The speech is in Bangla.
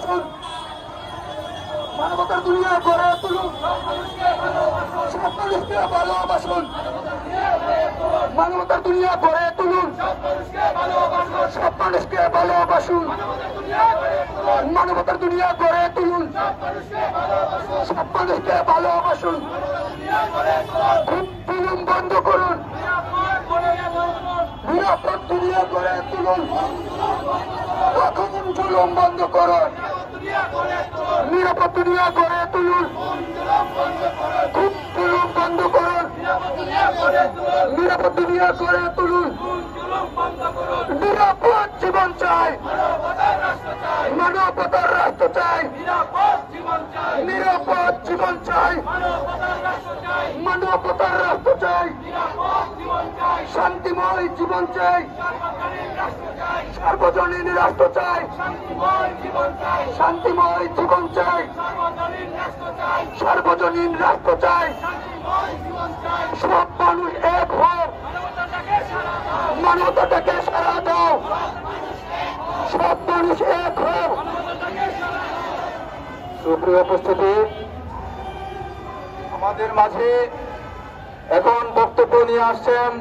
ভালোবাসুন, মানবতার দুনিয়া গড়ে তুলুন, সব মানুষকে ভালোবাসুন, মানবতার দুনিয়া গড়ে তুলুন, সব মানুষকে ভালোবাসুন, মানবতার দুনিয়া গড়ে তুলুন, সব মানুষকে ভালোবাসুন, জুলুম বন্ধ করুন, নিরাপদ দুনিয়া গড়ে তুলুন, এখন জুলুম বন্ধ করুন, নিরাপদ দুনিয়া গড়ে তুলুন, জুলুম বন্ধ করুন, নিরাপদ দুনিয়া গড়ে তুলুন, নিরাপদ জীবন চাই, মানবতার রাষ্ট্র চাই, নিরাপদ জীবন চাই, মানবতার রাষ্ট্র চাই, শান্তিময় জীবন চাই, সার্বজনীন রাষ্ট্র চাই, শান্তিময় জীবন চাই, সার্বজনীন রাষ্ট্র চাই, সব মানুষ এক হোক, মানবতাটাকে সারা দাও, সব মানুষ এক হোক। সুপ্রিয় উপস্থিতি, আমাদের মাঝে এখন বক্তব্য নিয়ে আসছেন